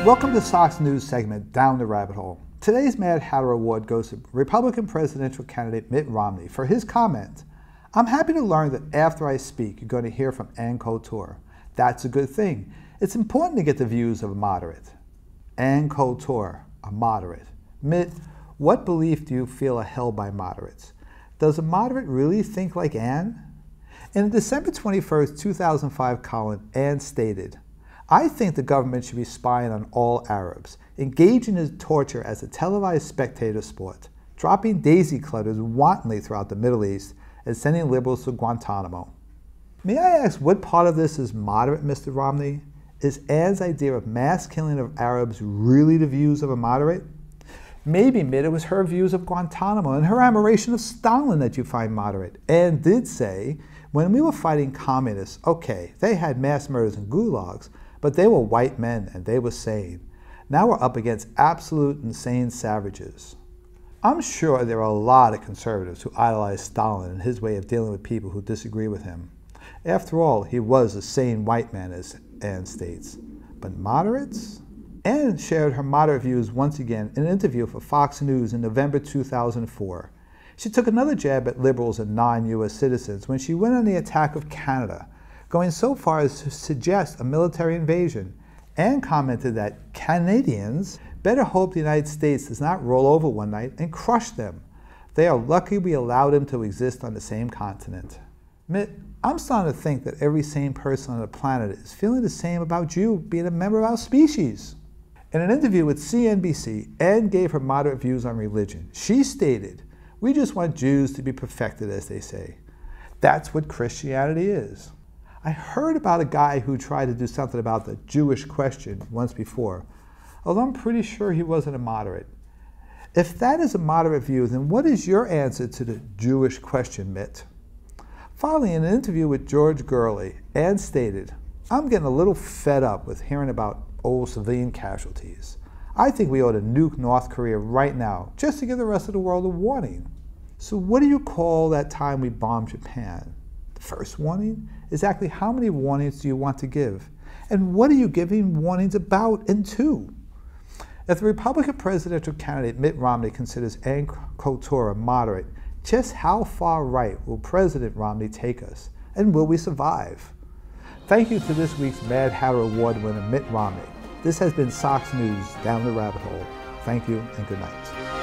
Welcome to Sox News segment, Down the Rabbit Hole. Today's Mad Hatter Award goes to Republican presidential candidate Mitt Romney for his comment. I'm happy to learn that after I speak, you're going to hear from Ann Couture. That's a good thing. It's important to get the views of a moderate. Ann Couture, a moderate. Mitt, what belief do you feel are held by moderates? Does a moderate really think like Ann? In a December 21, 2005 column, Ann stated, I think the government should be spying on all Arabs, engaging in torture as a televised spectator sport, dropping daisy cutters wantonly throughout the Middle East, and sending liberals to Guantanamo. May I ask what part of this is moderate, Mr. Romney? Is Ann's idea of mass killing of Arabs really the views of a moderate? Maybe, Mitt, it was her views of Guantanamo and her admiration of Stalin that you find moderate. Ann did say, when we were fighting communists, okay, they had mass murders and gulags, but they were white men and they were sane. Now we're up against absolute insane savages. I'm sure there are a lot of conservatives who idolize Stalin and his way of dealing with people who disagree with him. After all, he was a sane white man, as Ann states. But moderates? Ann shared her moderate views once again in an interview for Fox News in November 2004. She took another jab at liberals and non-U.S. citizens when she went on the attack of Canada, going so far as to suggest a military invasion, and commented that Canadians better hope the United States does not roll over one night and crush them. They are lucky we allowed them to exist on the same continent. Mitt, I'm starting to think that every sane person on the planet is feeling the same about you being a member of our species. In an interview with CNBC, Ann gave her moderate views on religion. She stated, we just want Jews to be perfected, as they say. That's what Christianity is. I heard about a guy who tried to do something about the Jewish question once before, although I'm pretty sure he wasn't a moderate. If that is a moderate view, then what is your answer to the Jewish question, Mitt? Finally, in an interview with George Gurley, Ann stated, I'm getting a little fed up with hearing about old civilian casualties. I think we ought to nuke North Korea right now, just to give the rest of the world a warning. So what do you call that time we bombed Japan? The first warning? Exactly how many warnings do you want to give? And what are you giving warnings about and to? If the Republican presidential candidate Mitt Romney considers Ann Couture a moderate, just how far right will President Romney take us? And will we survive? Thank you to this week's Mad Hatter Award winner, Mitt Romney. This has been Sox News, Down the Rabbit Hole. Thank you and good night.